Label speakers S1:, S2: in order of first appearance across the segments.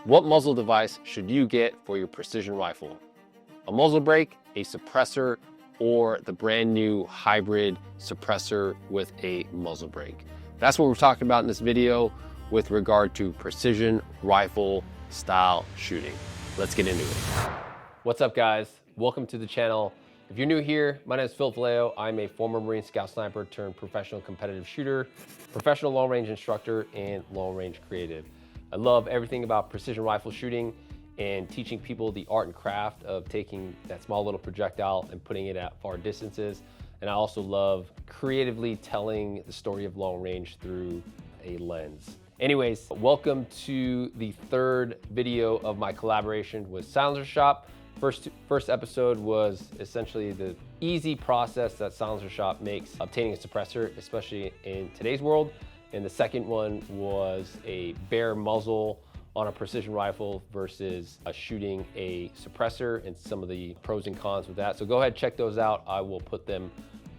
S1: What muzzle device should you get for your precision rifle? A muzzle brake, a suppressor, or the brand new hybrid suppressor with a muzzle brake? That's what we're talking about in this video with regard to precision rifle style shooting. Let's get into it. What's up, guys? Welcome to the channel. If you're new here, my name is Phillip Velayo. I'm a former Marine Scout Sniper turned professional competitive shooter, professional long range instructor, and long range creative. I love everything about precision rifle shooting and teaching people the art and craft of taking that small little projectile and putting it at far distances. And I also love creatively telling the story of long range through a lens. Anyways, welcome to the third video of my collaboration with Silencershop. First episode was essentially the easy process that Silencershop makes obtaining a suppressor, especially in today's world. And the second one was a bare muzzle on a precision rifle versus shooting a suppressor and some of the pros and cons with that. So go ahead, check those out. I will put them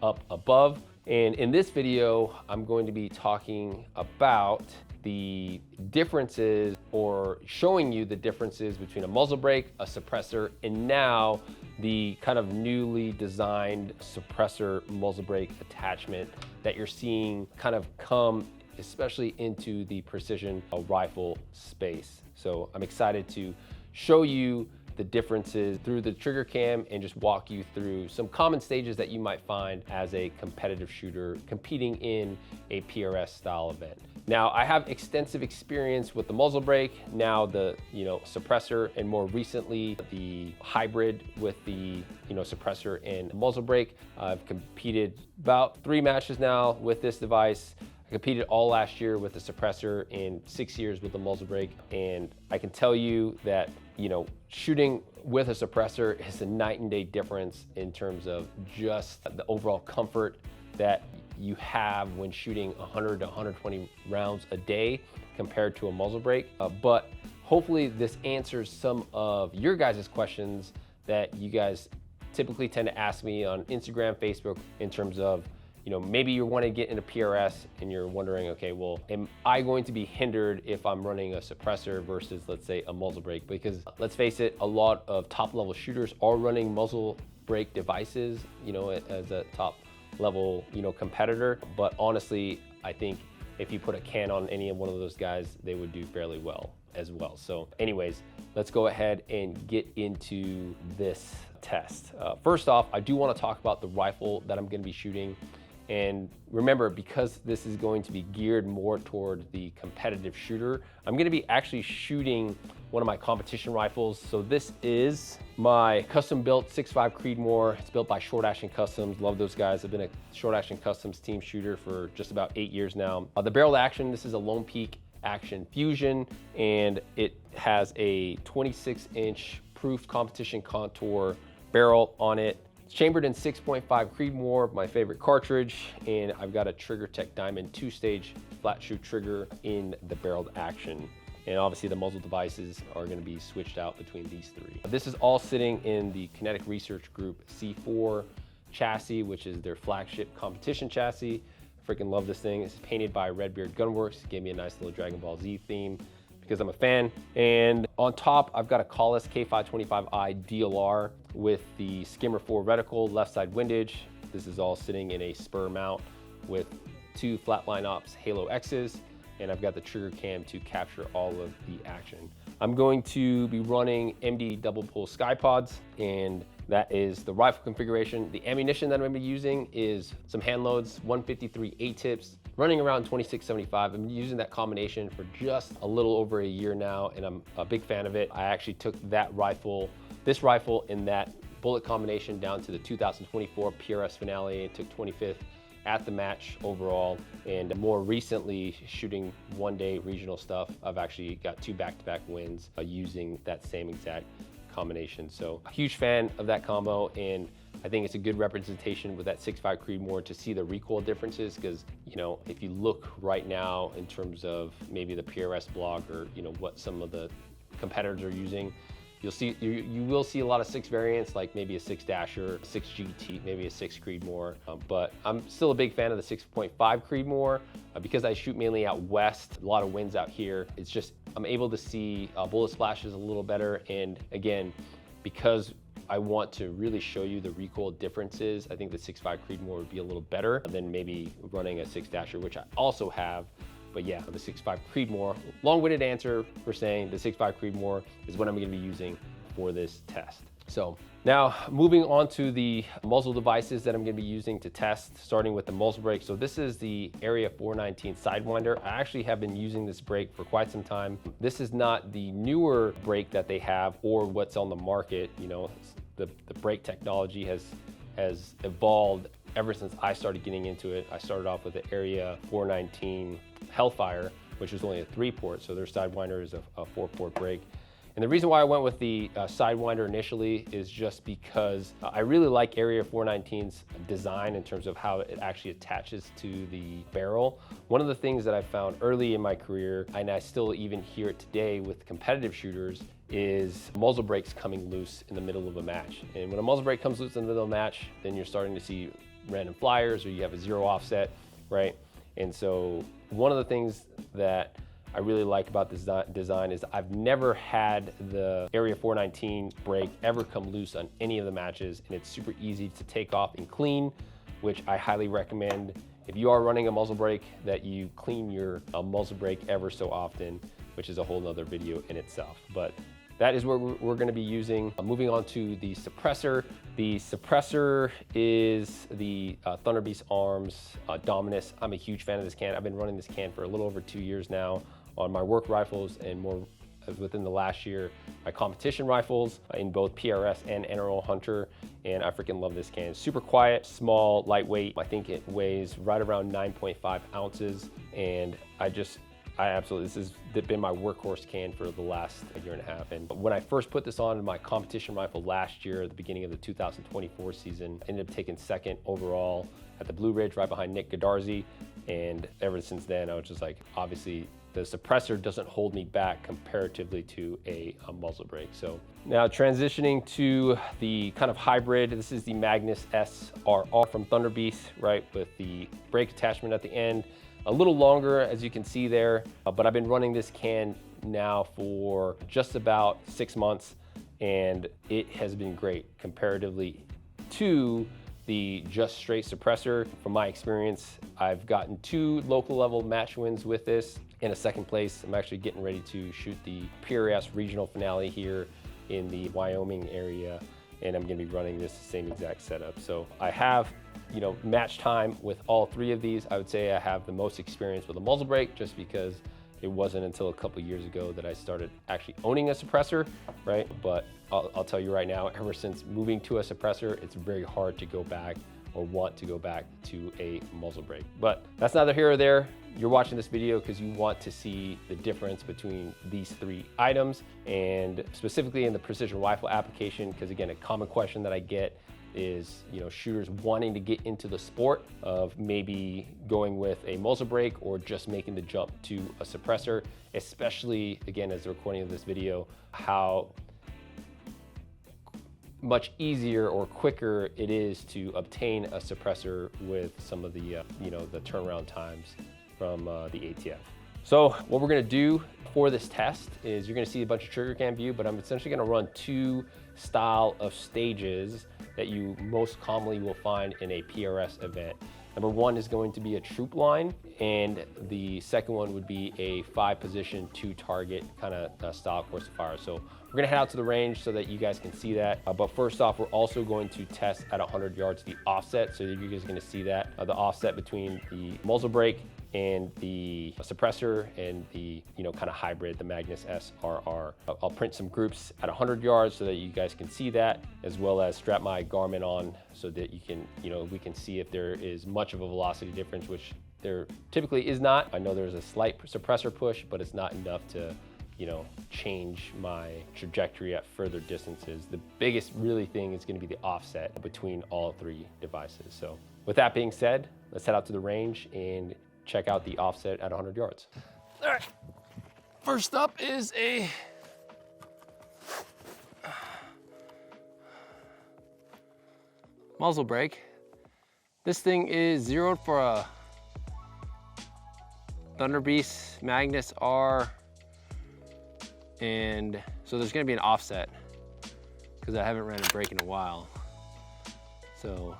S1: up above. And in this video, I'm going to be talking about the differences, or showing you the differences between a muzzle brake, a suppressor, and now the kind of newly designed suppressor muzzle brake attachment that you're seeing kind of come especially into the precision rifle space. So I'm excited to show you the differences through the trigger cam and just walk you through some common stages that you might find as a competitive shooter competing in a PRS style event. Now, I have extensive experience with the muzzle brake, now the suppressor, and more recently the hybrid with the suppressor and muzzle brake. I've competed about 3 matches now with this device. I competed all last year with the suppressor and 6 years with the muzzle brake, and I can tell you that shooting with a suppressor is a night and day difference in terms of just the overall comfort that you have when shooting 100 to 120 rounds a day compared to a muzzle brake. But hopefully this answers some of your guys' questions that you guys typically tend to ask me on Instagram, Facebook, in terms of maybe you want to get into PRS and you're wondering, okay, well, am I going to be hindered if I'm running a suppressor versus, let's say, a muzzle brake? Because let's face it, a lot of top level shooters are running muzzle brake devices, as a top level, competitor. But honestly, I think if you put a can on any one of those guys, they would do fairly well as well. So anyways, let's go ahead and get into this test. First off, I do want to talk about the rifle that I'm going to be shooting. And remember, because this is going to be geared more toward the competitive shooter, I'm going to be actually shooting one of my competition rifles. So this is my custom built 6.5 Creedmoor. It's built by Short Action Customs. Love those guys. I've been a Short Action Customs team shooter for just about 8 years now. The barrel action, this is a Lone Peak Action Fusion, and it has a 26-inch proof competition contour barrel on it. It's chambered in 6.5 Creedmoor, my favorite cartridge, and I've got a Trigger Tech Diamond 2-stage flat shoot trigger in the barreled action. And obviously the muzzle devices are going to be switched out between these 3. This is all sitting in the Kinetic Research Group C4 chassis, which is their flagship competition chassis. Freaking love this thing. It's painted by Redbeard Gunworks. It gave me a nice little Dragon Ball Z theme because I'm a fan. And on top, I've got a Collis K525i DLR with the Skimmer 4 reticle, left side windage. This is all sitting in a spur mount with 2 Flatline Ops Halo X's, and I've got the trigger cam to capture all of the action. I'm going to be running MD double pull sky pods, and that is the rifle configuration. The ammunition that I'm gonna be using is some hand loads, 153 A-tips, running around 2675. I'm using that combination for just a little over a year now, and I'm a big fan of it. I actually took this rifle in that bullet combination down to the 2024 PRS finale and took 25th at the match overall. And more recently, shooting one-day regional stuff, I've actually got 2 back-to-back wins using that same exact combination. So a huge fan of that combo, and I think it's a good representation with that 6.5 Creedmoor to see the recoil differences, because if you look right now in terms of maybe the PRS blog or what some of the competitors are using, you will see a lot of 6 variants, like maybe a 6 Dasher, 6 GT, maybe a 6 Creedmoor. But I'm still a big fan of the 6.5 Creedmoor because I shoot mainly out west, a lot of winds out here. It's just I'm able to see bullet splashes a little better. And again, because I want to really show you the recoil differences, I think the 6.5 Creedmoor would be a little better than maybe running a 6-dasher, which I also have. But yeah, the 6.5 Creedmoor, long-winded answer for saying the 6.5 Creedmoor is what I'm gonna be using for this test. So now moving on to the muzzle devices that I'm gonna be using to test, starting with the muzzle brake. So this is the Area 419 Sidewinder. I actually have been using this brake for quite some time. This is not the newer brake that they have or what's on the market. You know, the brake technology has evolved ever since I started getting into it. I started off with the Area 419 Hellfire, which was only a 3-port, so their Sidewinder is a 4-port brake. And the reason why I went with the Sidewinder initially is just because I really like Area 419's design in terms of how it actually attaches to the barrel. One of the things that I found early in my career, and I still even hear it today with competitive shooters, is muzzle brakes coming loose in the middle of a match. And when a muzzle brake comes loose in the middle of a match, then you're starting to see random flyers or you have a 0 offset, right? And so one of the things that I really like about this design is I've never had the Area 419 brake ever come loose on any of the matches, and it's super easy to take off and clean, which I highly recommend. If you are running a muzzle brake, that you clean your muzzle brake ever so often, which is a whole nother video in itself. But that is what we're gonna be using. Moving on to the suppressor. The suppressor is the Thunder Beast Arms Dominus. I'm a huge fan of this can. I've been running this can for a little over 2 years now on my work rifles, and more within the last year, my competition rifles in both PRS and NRO Hunter, and I freaking love this can. Super quiet, small, lightweight. I think it weighs right around 9.5 ounces, and I absolutely, this has been my workhorse can for the last 1.5 years. And when I first put this on my competition rifle last year, at the beginning of the 2024 season, I ended up taking 2nd overall at the Blue Ridge right behind Nick Godarzi. And ever since then, I was just like, obviously, the suppressor doesn't hold me back comparatively to a muzzle brake. So now transitioning to the kind of hybrid, this is the Magnus SRR from Thunder Beast, right? With the brake attachment at the end. A little longer, as you can see there, but I've been running this can now for just about 6 months, and it has been great comparatively to the just straight suppressor. From my experience, I've gotten 2 local level match wins with this and a 2nd place. I'm actually getting ready to shoot the PRS regional finale here in the Wyoming area, and I'm gonna be running this same exact setup. So I have, you know, match time with all 3 of these. I would say I have the most experience with a muzzle brake, just because it wasn't until a couple years ago that I started actually owning a suppressor, right? But I'll tell you right now, ever since moving to a suppressor, it's very hard to go back or want to go back to a muzzle brake. But that's neither here or there. You're watching this video because you want to see the difference between these 3 items, and specifically in the precision rifle application, because again, a common question that I get is, you know, shooters wanting to get into the sport of maybe going with a muzzle brake or just making the jump to a suppressor, especially, again, as the recording of this video, how much easier or quicker it is to obtain a suppressor with some of the, you know, the turnaround times from the ATF. So what we're gonna do for this test is you're gonna see a bunch of trigger cam view, but I'm essentially gonna run 2 style of stages that you most commonly will find in a PRS event. Number 1 is going to be a troop line, and the second one would be a 5-position 2-target kind of style course of fire. So we're gonna head out to the range so that you guys can see that. But first off, we're also going to test at 100 yards the offset. So you guys are gonna see that, the offset between the muzzle brake and the suppressor and the, you know, kind of hybrid, the Magnus SRR. I'll print some groups at 100 yards so that you guys can see that, as well as strap my Garmin on so that you can, you know, we can see if there is much of a velocity difference, which there typically is not. I know there's a slight suppressor push, but it's not enough to, you know, change my trajectory at further distances. The biggest really thing is gonna be the offset between all 3 devices. So with that being said, let's head out to the range and check out the offset at 100 yards. All right, first up is a muzzle brake. This thing is zeroed for a Thunder Beast Magnus R And so there's gonna be an offset because I haven't ran a break in a while. So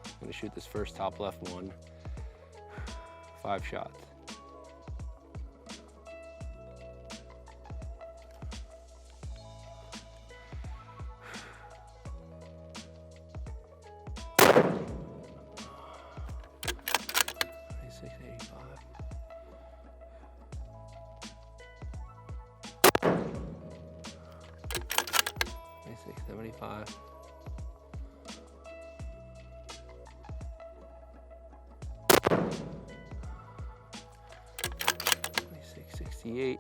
S1: I'm gonna shoot this first top left one, 5 shots. $76.75. 26.68.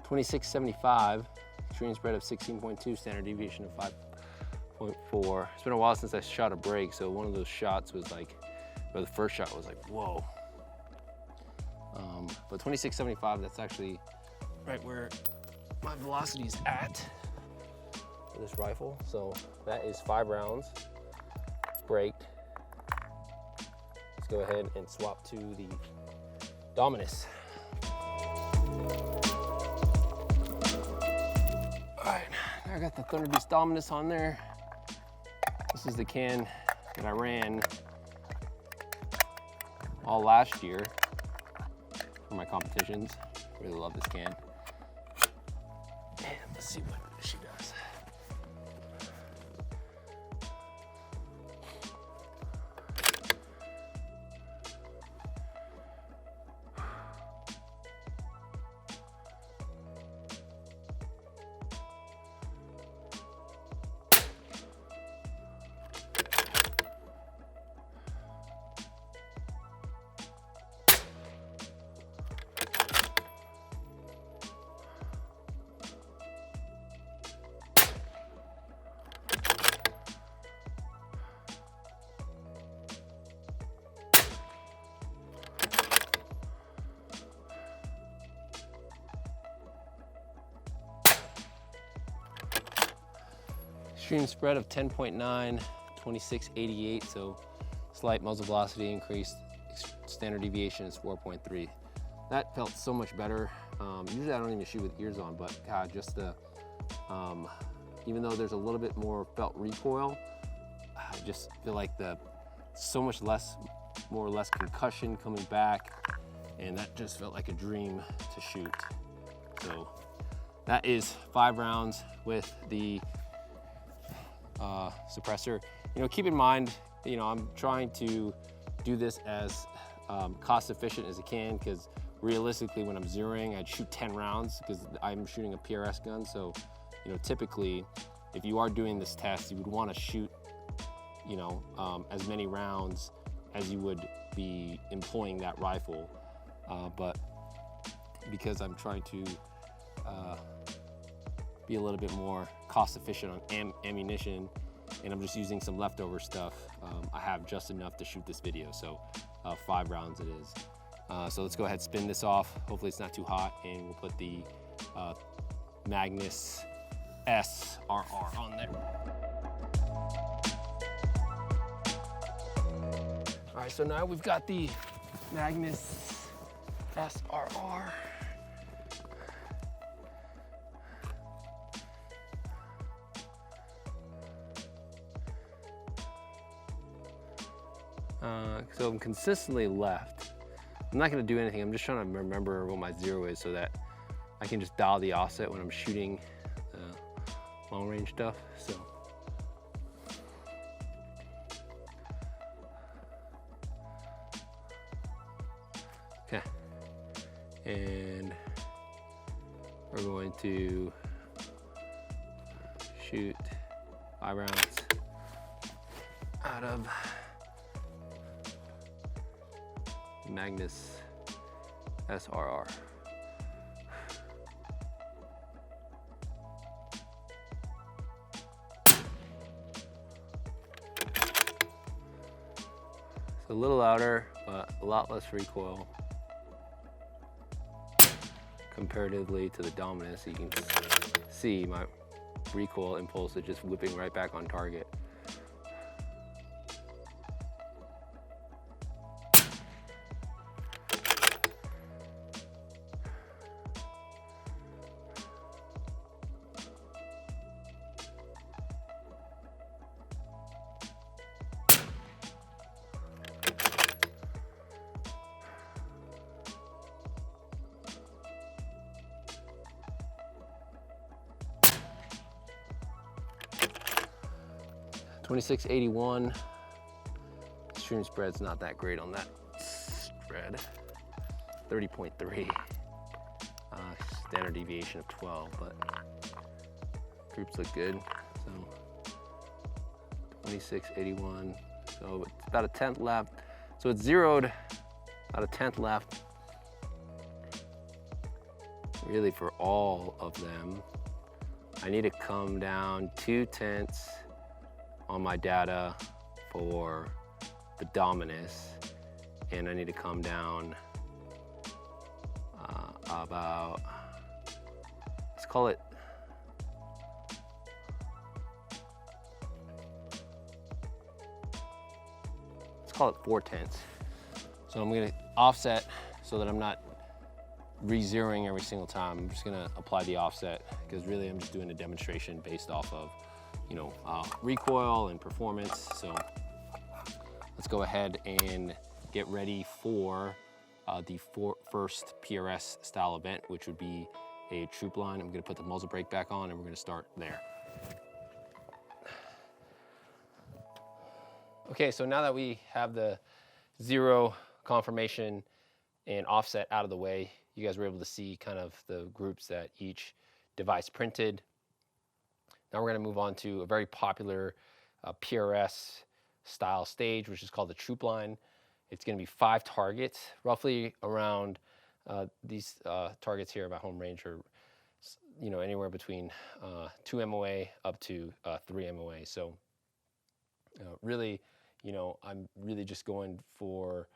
S1: 26.75. Extreme spread of 16.2, standard deviation of 5.4. It's been a while since I shot a break, so one of those shots was like, or the first shot was like, whoa. But 26.75, that's actually right where my velocity is at for this rifle. So that is 5 rounds, braked. Let's go ahead and swap to the Dominus. All right, I got the Thunder Beast Dominus on there. This is the can that I ran all last year for my competitions. Really love this can. And let's see what she does. Extreme spread of 10.9, 26.88, so slight muzzle velocity increase. Standard deviation is 4.3. That felt so much better. Usually I don't even shoot with ears on, but God, just the, even though there's a little bit more felt recoil, I just feel like so much less, more or less concussion coming back, and that just felt like a dream to shoot. So that is 5 rounds with the suppressor. You know, keep in mind, you know, I'm trying to do this as cost efficient as I can, because realistically when I'm zeroing, I'd shoot 10 rounds because I'm shooting a PRS gun. So, you know, typically if you are doing this test, you would want to shoot, you know, as many rounds as you would be employing that rifle. But because I'm trying to be a little bit more cost efficient on ammunition, and I'm just using some leftover stuff, I have just enough to shoot this video. So 5 rounds it is. So let's go ahead and spin this off. Hopefully it's not too hot, and we'll put the Magnus SRR on there. All right, so now we've got the Magnus SRR. So I'm consistently left. I'm not gonna do anything. I'm just trying to remember what my zero is so that I can just dial the offset when I'm shooting long range stuff. So. Okay. And we're going to shoot 5 rounds out of Magnus SRR. It's a little louder, but a lot less recoil comparatively to the Dominus, you can see my recoil impulse is just whipping right back on target. .2681. Stream spread's not that great on that spread. 30.3. Standard deviation of 12, but groups look good. So 2681. So it's about a 10th left. So it's zeroed, about a 10th left. Really, for all of them, I need to come down 2/10 on my data for the Dominus, and I need to come down about, let's call it, let's call it 4/10. So I'm gonna offset so that I'm not re-zeroing every single time. I'm just gonna apply the offset because really I'm just doing a demonstration based off of, you know, recoil and performance. So let's go ahead and get ready for the first PRS style event, which would be a troop line. I'm gonna put the muzzle brake back on and we're gonna start there. Okay, so now that we have the zero confirmation and offset out of the way, you guys were able to see kind of the groups that each device printed. Now we're gonna move on to a very popular PRS style stage, which is called the troop line. It's gonna be 5 targets, roughly around these targets here at my home range are, you know, anywhere between 2 MOA up to 3 MOA. So really, you know, I'm really just going for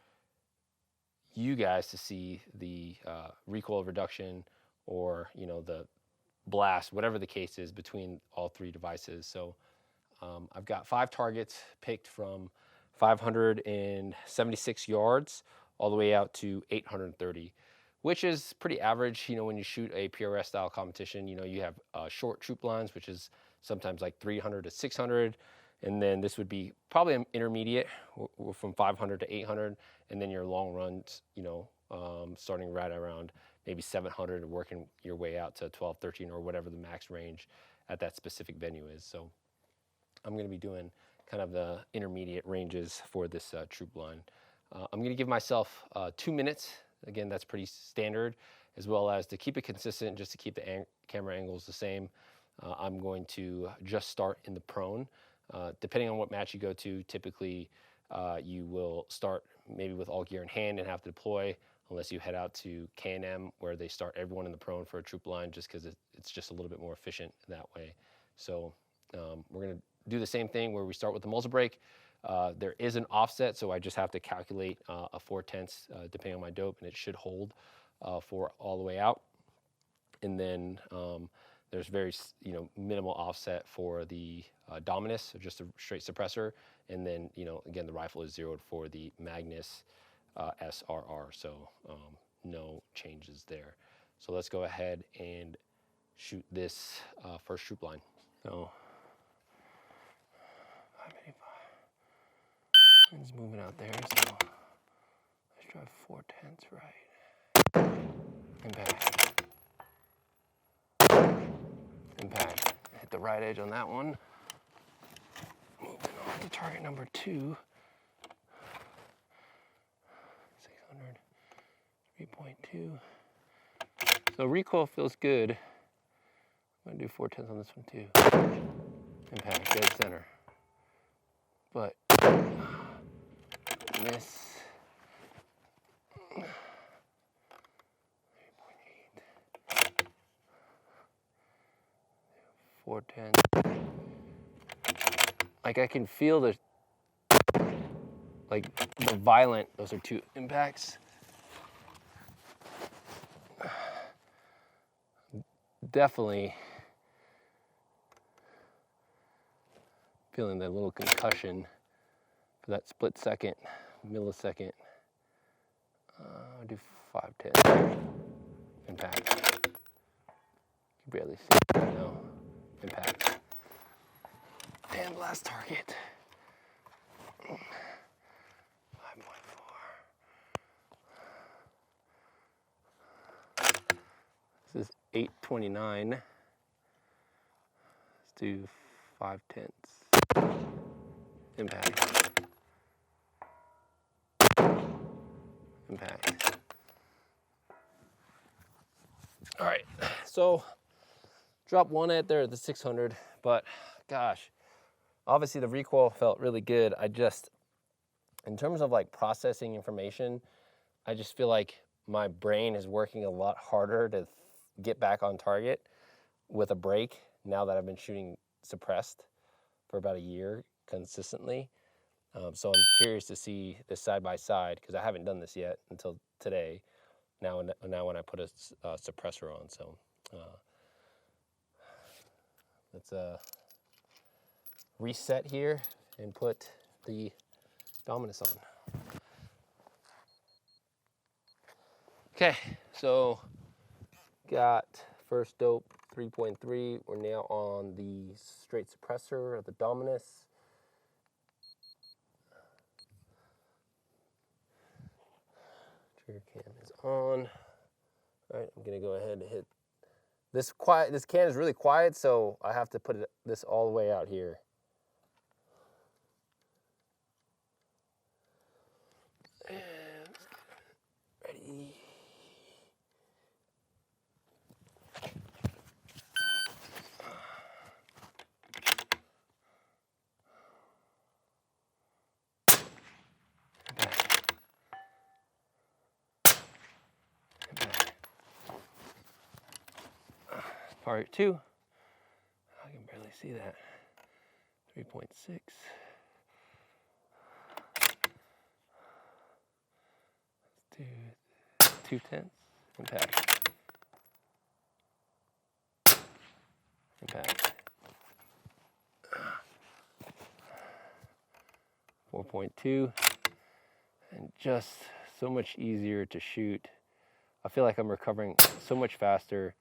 S1: you guys to see the recoil reduction or, you know, the blast, whatever the case is between all 3 devices. So I've got 5 targets picked from 576 yards all the way out to 830, which is pretty average. You know, when you shoot a PRS style competition, you know, you have short troop lines, which is sometimes like 300 to 600. And then this would be probably an intermediate from 500 to 800. And then your long runs, you know, starting right around maybe 700 and working your way out to 12, 13 or whatever the max range at that specific venue is. So I'm going to be doing kind of the intermediate ranges for this troop line. I'm going to give myself 2 minutes. Again, that's pretty standard, as well as to keep it consistent, just to keep the camera angles the same. I'm going to just start in the prone. Depending on what match you go to, typically you will start maybe with all gear in hand and have to deploy, unless you head out to K&M where they start everyone in the prone for a troop line, just because it's just a little bit more efficient that way. So we're going to do the same thing where we start with the muzzle brake. There is an offset, so I just have to calculate a 4/10 depending on my dope, and it should hold for all the way out. And then there's very, you know, minimal offset for the Dominus, so just a straight suppressor. And then, you know, again, the rifle is zeroed for the Magnus SRR, so no changes there. So let's go ahead and shoot this first troop line. So, it's moving out there, so let's try 4/10 right. Impact. Impact. Hit the right edge on that one. Moving on to target number 2. 600, 3.2. So recoil feels good. I'm gonna do 4/10 on this one too. Impact, dead center. But miss. 3.8. 4/10. Like I can feel the violent, those are 2 impacts. definitely feeling that little concussion for that split second, millisecond. I'll do 5/10. Impact. You can barely see it right now. Impact. And last target. 5.4. This is 829. Let's do 5/10. Impact. Impact. All right, so drop one at there at the 600, but gosh, obviously the recoil felt really good. I just, in terms of like processing information, I just feel like my brain is working a lot harder to get back on target with a break now that I've been shooting suppressed for about a year consistently. So I'm curious to see this side by side because I haven't done this yet until today. Now when I put a suppressor on, so let's reset here and put the Dominus on. Okay, so got first dope 3.3. We're now on the straight suppressor of the Dominus. Trigger cam is on. All right, I'm gonna go ahead and hit this quiet. This can is really quiet, so I have to put this all the way out here. And ready. Part 2. I can barely see that. 3.6. Let's do 2/10. Impact. Impact. 4.2. And just so much easier to shoot. I feel like I'm recovering so much faster.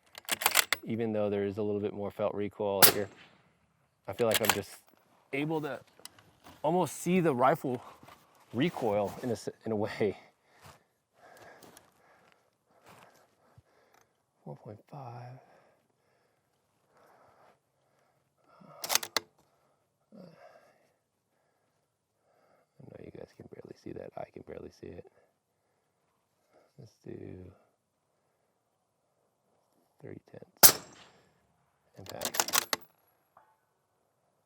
S1: Even though there is a little bit more felt recoil here, I feel like I'm just able to almost see the rifle recoil in a way. 4.5. I know you guys can barely see that. I can barely see it. Let's do 3/10. Impact.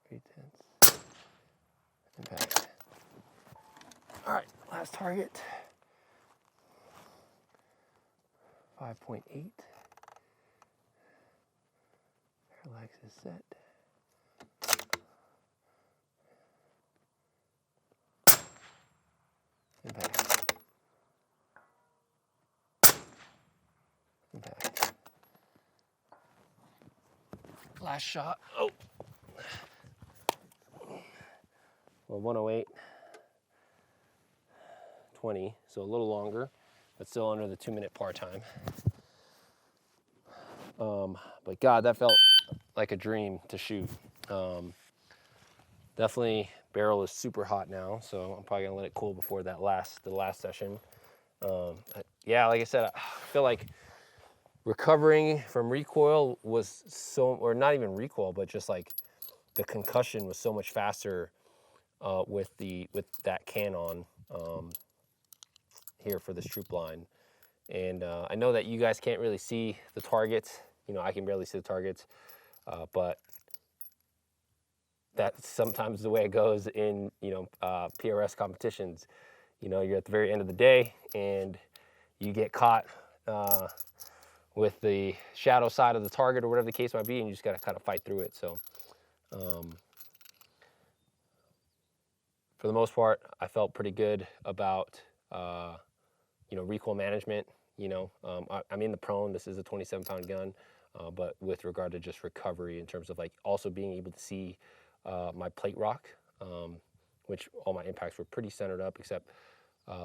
S1: 3/10. Impact. All right, last target. 5.8. Parallax is set. Impact. Impact. Last shot. Oh. Well, 108.20, so a little longer, but still under the 2-minute par time. But God, that felt like a dream to shoot. Definitely, barrel is super hot now, so I'm probably gonna let it cool before the last session. Yeah, like I said, I feel like recovering from recoil was or not even recoil, but just like the concussion was so much faster with that can on here for this troop line. And I know that you guys can't really see the targets. You know, I can barely see the targets, but that's sometimes the way it goes in, PRS competitions. You know, you're at the very end of the day and you get caught with the shadow side of the target or whatever the case might be, and you just got to kind of fight through it. So for the most part, I felt pretty good about, recoil management. I'm in the prone. This is a 27-pound gun. but with regard to just recovery in terms of like also being able to see my plate rock, which all my impacts were pretty centered up except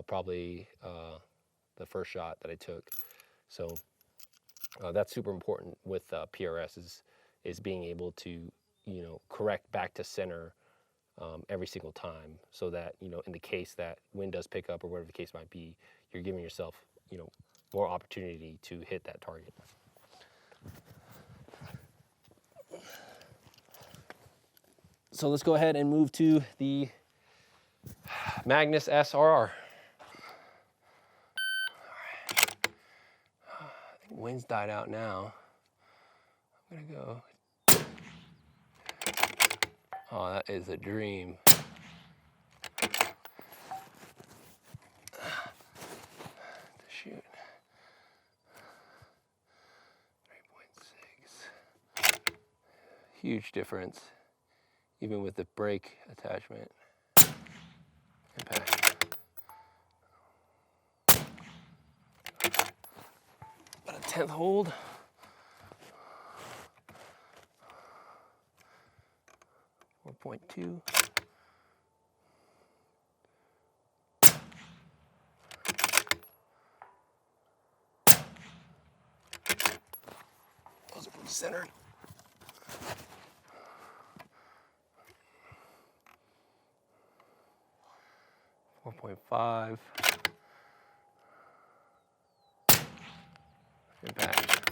S1: probably the first shot that I took. So that's super important with PRS is being able to, you know, correct back to center every single time, so that, you know, in the case that wind does pick up or whatever the case might be, you're giving yourself, you know, more opportunity to hit that target. So let's go ahead and move to the Magnus SRR. I think wind's died out now. I'm gonna go. Oh, that is a dream. To shoot. 3.6. Huge difference, even with the brake attachment. Impact. About a 10th hold. 4.2. Those are pretty centered. 4.5. Impact.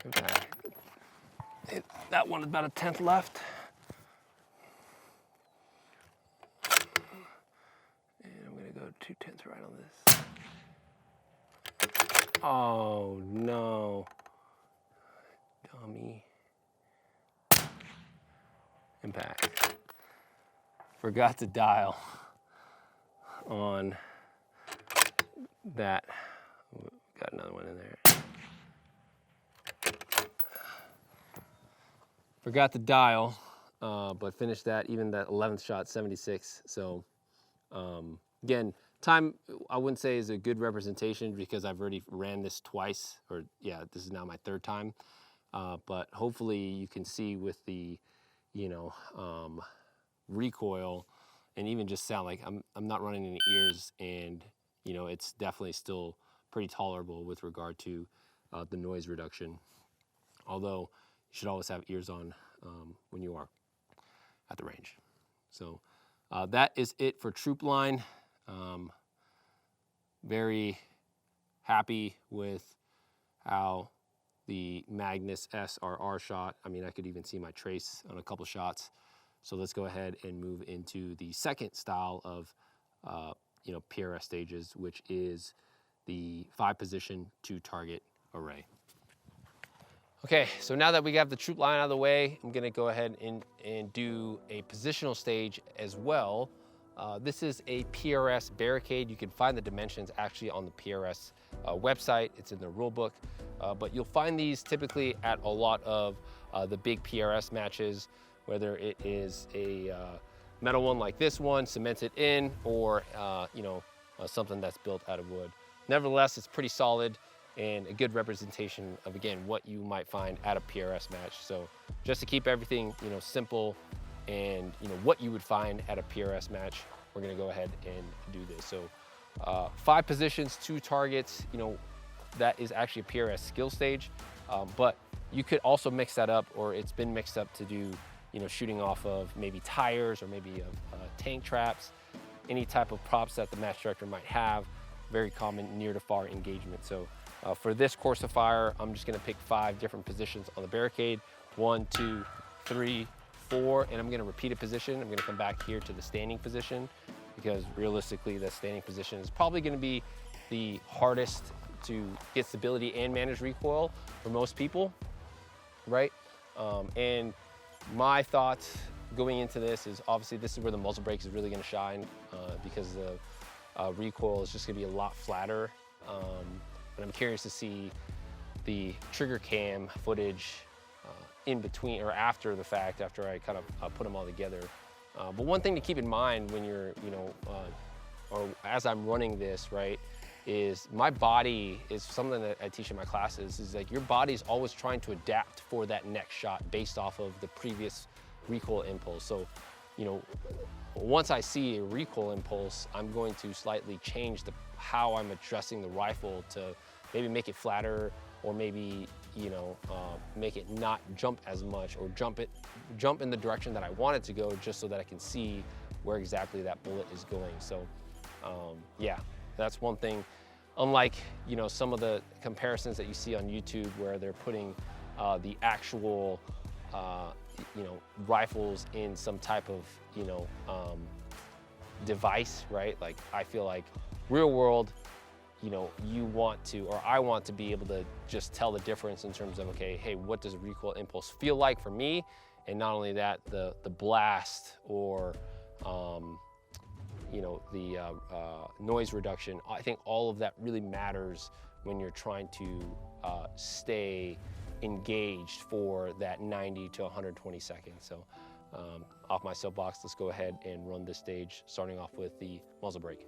S1: Impact. That one about a 10th left. And I'm gonna go 2/10 right on this. Oh no. Dummy. Impact. Forgot to dial on that. Got another one in there. Forgot to dial, but finished that, even that 11th shot, 76. So again, time I wouldn't say is a good representation because I've already ran this twice, or yeah, this is now my third time. But hopefully you can see with the, you know, recoil and even just sound, like I'm not running any ears, and you know, it's definitely still pretty tolerable with regard to the noise reduction. Although you should always have ears on when you are at the range. So that is it for Troop Line. Very happy with how the Magnus SRR shot. I mean, I could even see my trace on a couple shots. So let's go ahead and move into the second style of you know, PRS stages, which is the 5-position 2-target array. Okay, so now that we got the troop line out of the way, I'm gonna go ahead and do a positional stage as well. This is a PRS barricade. You can find the dimensions actually on the PRS website. It's in the rule book, but you'll find these typically at a lot of the big PRS matches, whether it is a metal one like this one, cemented in, or you know, something that's built out of wood. Nevertheless, it's pretty solid and a good representation of, again, what you might find at a PRS match. So just to keep everything, you know, simple and, you know, what you would find at a PRS match, we're gonna go ahead and do this. So 5 positions, 2 targets, you know, that is actually a PRS skill stage, but you could also mix that up, or it's been mixed up to do, you know, shooting off of maybe tires or maybe of tank traps, any type of props that the match director might have. Very common near to far engagement. So for this course of fire, I'm just gonna pick 5 different positions on the barricade. 1, 2, 3, 4, and I'm gonna repeat a position. I'm gonna come back here to the standing position, because realistically, the standing position is probably gonna be the hardest to get stability and manage recoil for most people, right? And my thoughts going into this is, obviously this is where the muzzle brake is really gonna shine, because the recoil is just gonna be a lot flatter. But I'm curious to see the trigger cam footage in between or after the fact, after I kind of put them all together. But one thing to keep in mind when you're, you know, or as I'm running this, right, is my body is something that I teach in my classes, is like your body's always trying to adapt for that next shot based off of the previous recoil impulse. So, you know, once I see a recoil impulse, I'm going to slightly change how I'm addressing the rifle to maybe make it flatter, or maybe, you know, make it not jump as much, or jump in the direction that I want it to go, just so that I can see where exactly that bullet is going. So yeah, that's one thing. Unlike, you know, some of the comparisons that you see on YouTube where they're putting the actual, you know, rifles in some type of, you know, device, right? Like, I feel like real world, you know, you want to, or I want to be able to just tell the difference in terms of, okay, hey, what does a recoil impulse feel like for me? And not only that, the blast, or you know, the noise reduction. I think all of that really matters when you're trying to stay engaged for that 90 to 120 seconds. So off my soapbox, let's go ahead and run this stage, starting off with the muzzle brake.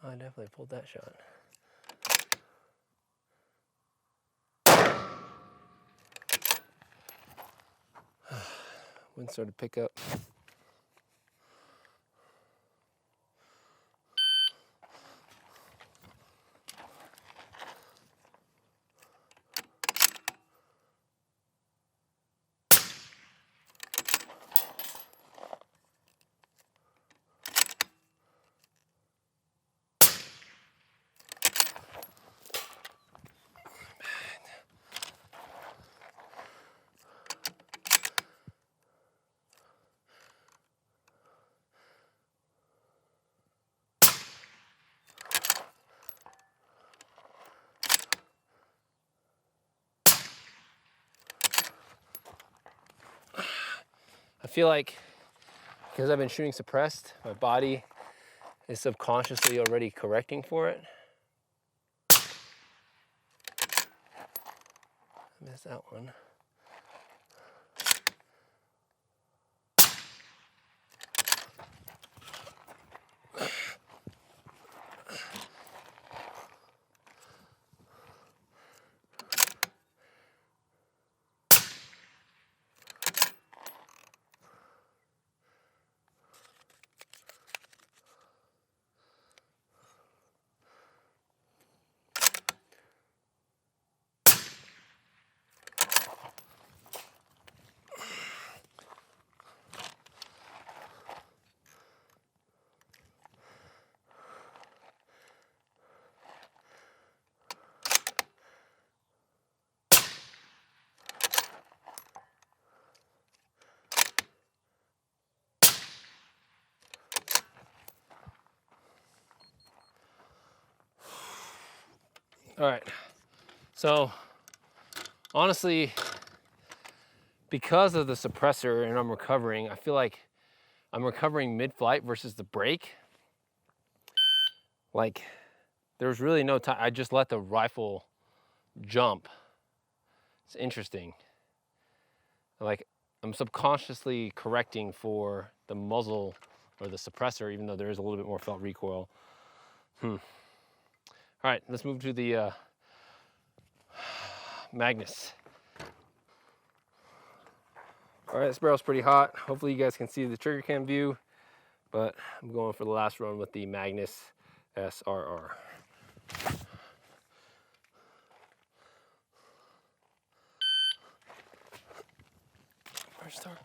S1: I definitely pulled that shot. Wind started to pick up. I feel like, because I've been shooting suppressed, my body is subconsciously already correcting for it. I missed that one. All right, so honestly, because of the suppressor and I'm recovering, I feel like I'm recovering mid-flight versus the break. Like, there's really no time. I just let the rifle jump. It's interesting. Like, I'm subconsciously correcting for the muzzle or the suppressor, even though there is a little bit more felt recoil. All right, let's move to the Magnus. All right, this barrel's pretty hot. Hopefully you guys can see the trigger cam view, but I'm going for the last run with the Magnus SRR. First start.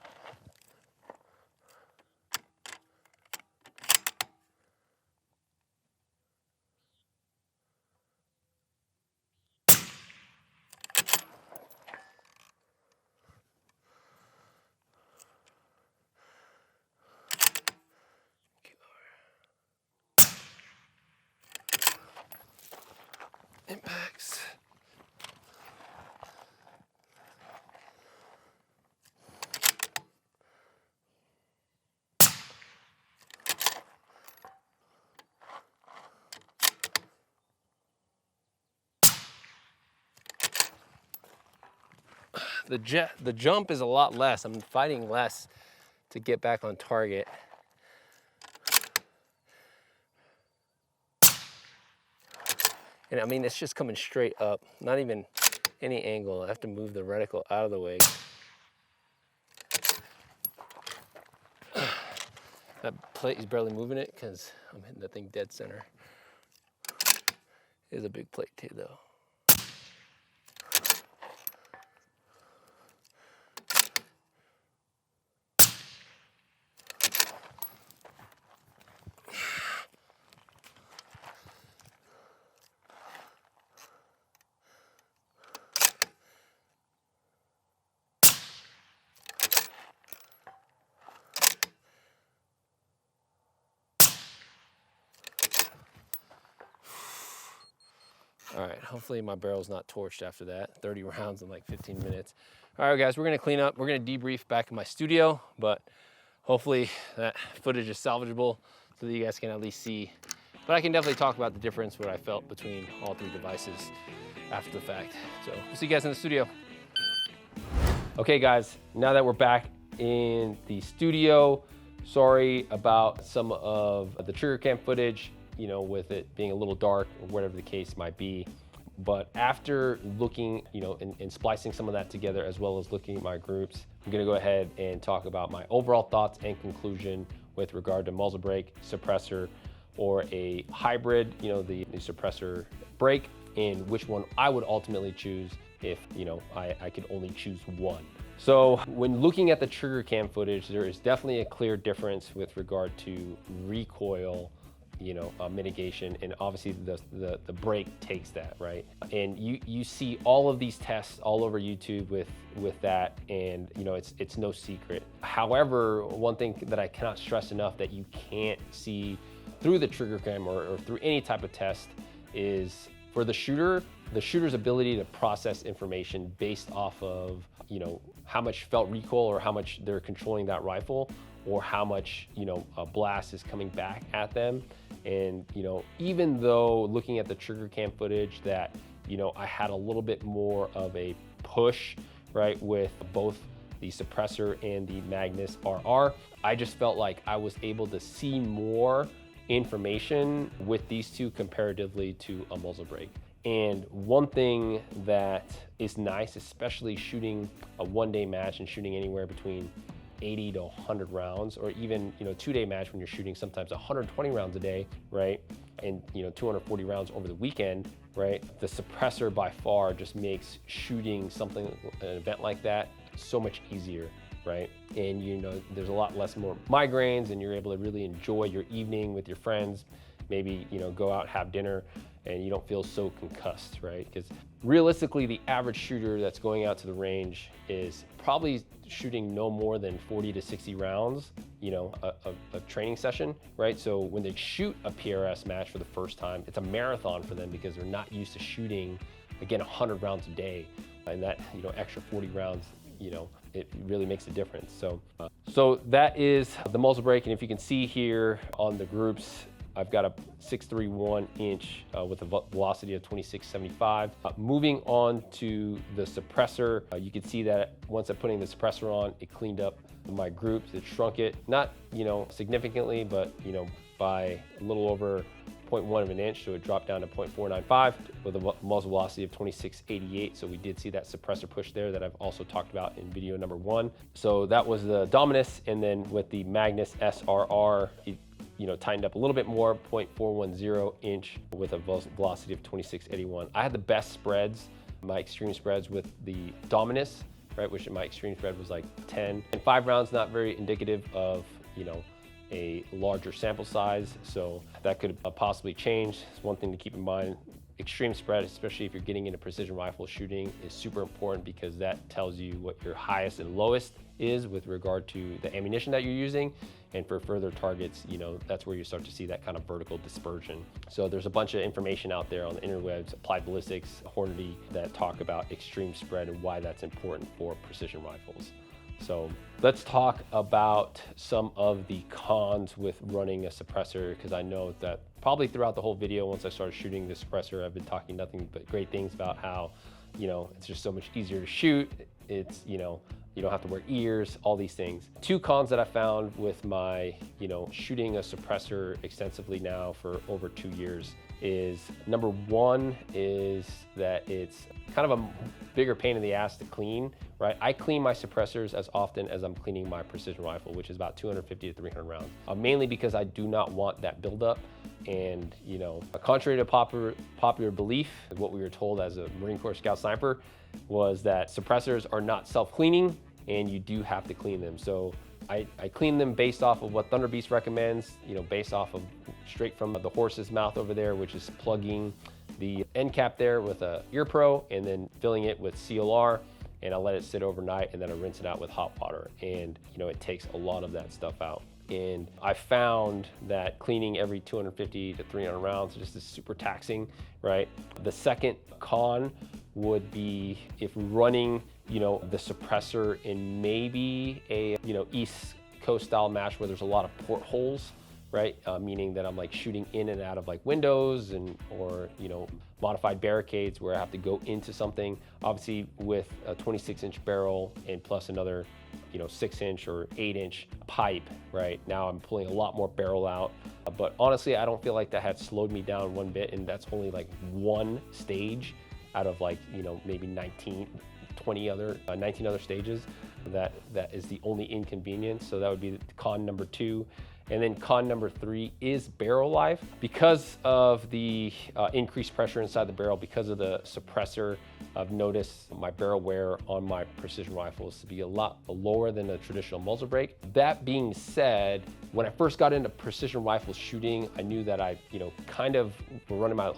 S1: Impacts. The jump is a lot less. I'm fighting less to get back on target. And I mean, it's just coming straight up, not even any angle. I have to move the reticle out of the way. That plate is barely moving it because I'm hitting the thing dead center. It is a big plate too, though. All right, hopefully my barrel's not torched after that. 30 rounds in like 15 minutes. All right, guys, we're gonna clean up. We're gonna debrief back in my studio, but hopefully that footage is salvageable so that you guys can at least see. But I can definitely talk about the difference, what I felt between all three devices after the fact. So we'll see you guys in the studio. Okay, guys, now that we're back in the studio, sorry about some of the trigger cam footage, you know, with it being a little dark or whatever the case might be. But after looking, you know, and splicing some of that together, as well as looking at my groups, I'm gonna go ahead and talk about my overall thoughts and conclusion with regard to muzzle brake, suppressor, or a hybrid, you know, the suppressor brake, and which one I would ultimately choose if, you know, I could only choose one. So when looking at the trigger cam footage, there is definitely a clear difference with regard to recoil, you know, mitigation, and obviously the brake takes that, right? And you see all of these tests all over YouTube with that, and you know, it's no secret. However, one thing that I cannot stress enough that you can't see through the trigger cam or through any type of test is for the shooter's ability to process information based off of, you know, how much felt recoil or how much they're controlling that rifle, or how much, you know, a blast is coming back at them. And, you know, even though looking at the trigger cam footage that, you know, I had a little bit more of a push, right, with both the suppressor and the Magnus RR, I just felt like I was able to see more information with these two comparatively to a muzzle brake. And one thing that is nice, especially shooting a one-day match and shooting anywhere between 80 to 100 rounds, or even, you know, 2-day match when you're shooting sometimes 120 rounds a day, right? And, you know, 240 rounds over the weekend, right? The suppressor by far just makes shooting something, an event like that, so much easier, right? And, you know, there's a lot less more migraines, and you're able to really enjoy your evening with your friends, maybe, you know, go out, have dinner, and you don't feel so concussed, right? Because realistically, the average shooter that's going out to the range is probably shooting no more than 40 to 60 rounds, you know, a training session, right? So when they shoot a PRS match for the first time, it's a marathon for them because they're not used to shooting, again, 100 rounds a day. And that, you know, extra 40 rounds, you know, it really makes a difference. So that is the muzzle brake. And if you can see here on the groups, I've got a 631 inch with a velocity of 2675. Moving on to the suppressor, you can see that once I'm putting the suppressor on, it cleaned up my groups. It shrunk it, not significantly, but by a little over 0.1 of an inch, so it dropped down to 0.495 with a muzzle velocity of 2688. So we did see that suppressor push there that I've also talked about in video number 1. So that was the Dominus, and then with the Magnus SRR, it tightened up a little bit more, 0.410 inch with a velocity of 2681. I had the best spreads, my extreme spreads with the Dominus, right, which my extreme spread was like 10. And 5 rounds, not very indicative of, a larger sample size, so that could possibly change. It's one thing to keep in mind. Extreme spread, especially if you're getting into precision rifle shooting, is super important because that tells you what your highest and lowest is with regard to the ammunition that you're using. And for further targets, that's where you start to see that kind of vertical dispersion. So there's a bunch of information out there on the interwebs, Applied Ballistics, Hornady, that talk about extreme spread and why that's important for precision rifles. So let's talk about some of the cons with running a suppressor, because I know that probably throughout the whole video, once I started shooting the suppressor, I've been talking nothing but great things about how, it's just so much easier to shoot. It's, you don't have to wear ears, all these things. 2 cons that I found with my, shooting a suppressor extensively now for over 2 years is, number 1 is that it's kind of a bigger pain in the ass to clean, right? I clean my suppressors as often as I'm cleaning my precision rifle, which is about 250 to 300 rounds, mainly because I do not want that buildup. And, contrary to popular belief, what we were told as a Marine Corps Scout Sniper was that suppressors are not self-cleaning and you do have to clean them. So I clean them based off of what Thunder Beast recommends, based off of straight from the horse's mouth over there, which is plugging the end cap there with a ear pro and then filling it with CLR, and I let it sit overnight, and then I rinse it out with hot water. And it takes a lot of that stuff out. And I found that cleaning every 250 to 300 rounds just is super taxing, right? The second con would be if running, the suppressor in maybe a, East Coast style match where there's a lot of portholes, right? Meaning that I'm like shooting in and out of like windows or modified barricades where I have to go into something. Obviously with a 26-inch barrel and plus another 6-inch or 8-inch pipe, right? Now I'm pulling a lot more barrel out. But honestly, I don't feel like that had slowed me down one bit, and that's only like one stage out of like, maybe 19 other stages. That is the only inconvenience. So that would be con number 2. And then con number 3 is barrel life. Because of the increased pressure inside the barrel, because of the suppressor, I've noticed my barrel wear on my precision rifles to be a lot lower than a traditional muzzle brake. That being said, when I first got into precision rifle shooting, I knew that I, kind of were running my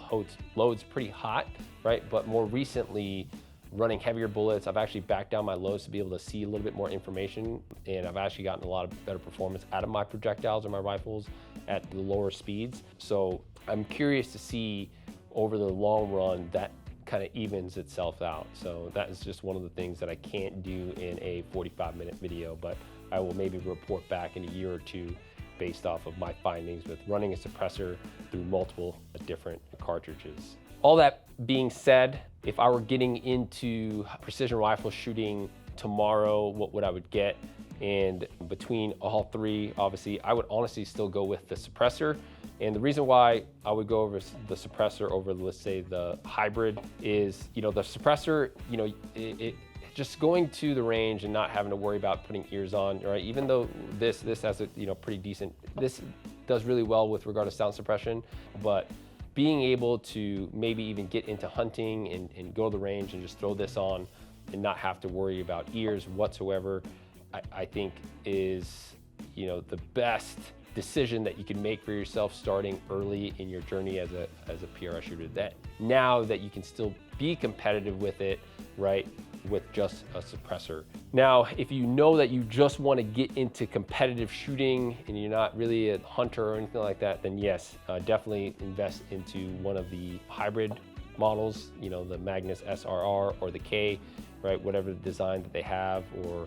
S1: loads pretty hot, right? But more recently, running heavier bullets, I've actually backed down my loads to be able to see a little bit more information, and I've actually gotten a lot of better performance out of my projectiles or my rifles at the lower speeds. So I'm curious to see over the long run that kind of evens itself out. So that is just one of the things that I can't do in a 45-minute video, but I will maybe report back in a year or 2 based off of my findings with running a suppressor through multiple different cartridges. All that being said, if I were getting into precision rifle shooting tomorrow, what would I would get? And between all 3, obviously, I would honestly still go with the suppressor. And the reason why I would go over the suppressor over, let's say, the hybrid is, the suppressor, it just going to the range and not having to worry about putting ears on, right? Even though this has a, pretty decent, this does really well with regard to sound suppression, but being able to maybe even get into hunting and go to the range and just throw this on and not have to worry about ears whatsoever, I think is, the best decision that you can make for yourself starting early in your journey as a PRS shooter. That now that you can still be competitive with it, right, with just a suppressor. Now, if you know that you just want to get into competitive shooting and you're not really a hunter or anything like that, then yes, definitely invest into one of the hybrid models, the Magnus SRR or the K, right, whatever the design that they have, or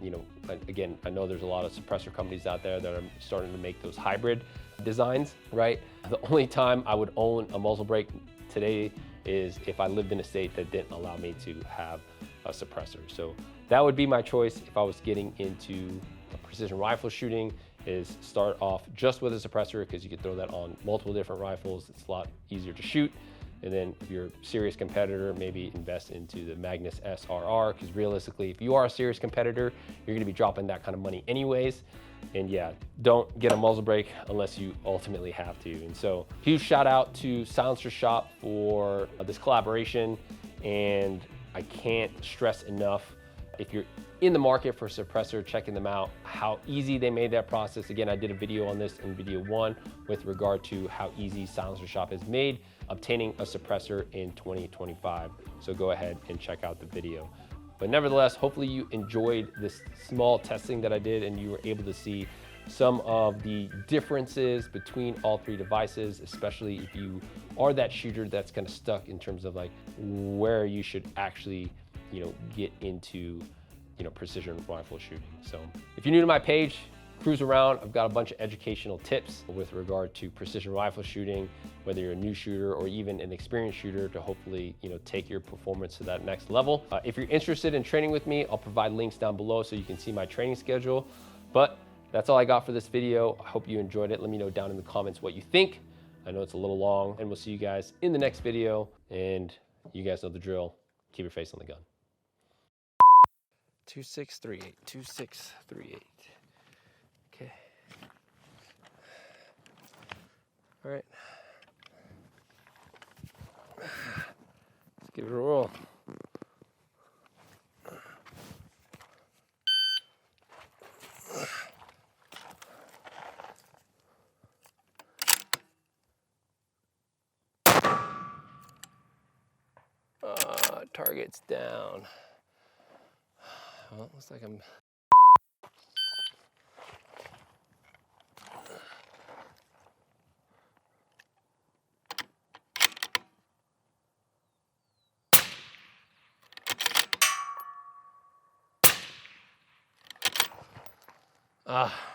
S1: you know, again, I know there's a lot of suppressor companies out there that are starting to make those hybrid designs, right? The only time I would own a muzzle brake today is if I lived in a state that didn't allow me to have a suppressor. So that would be my choice if I was getting into precision rifle shooting, is start off just with a suppressor, because you can throw that on multiple different rifles. It's a lot easier to shoot. And then if you're a serious competitor, maybe invest into the Magnus SRR, because realistically, if you are a serious competitor, you're gonna be dropping that kind of money anyways. And yeah, don't get a muzzle brake unless you ultimately have to. And so huge shout out to Silencershop for this collaboration. And I can't stress enough, if you're in the market for a suppressor, checking them out, how easy they made that process. Again, I did a video on this in video 1 with regard to how easy Silencershop has made obtaining a suppressor in 2025. So go ahead and check out the video. But nevertheless, hopefully you enjoyed this small testing that I did and you were able to see some of the differences between all 3 devices, especially if you are that shooter that's kind of stuck in terms of like where you should actually, you know, get into, you know, precision rifle shooting. So if you're new to my page, cruise around. I've got a bunch of educational tips with regard to precision rifle shooting, whether you're a new shooter or even an experienced shooter, to hopefully, you know, take your performance to that next level. If you're interested in training with me, I'll provide links down below so you can see my training schedule. But that's all I got for this video. I hope you enjoyed it. Let me know down in the comments what you think. I know it's a little long, and we'll see you guys in the next video. And you guys know the drill. Keep your face on the gun. 2638, 2638. Okay. All right. Let's give it a roll. Target's down. Well, it looks like I'm... Ah.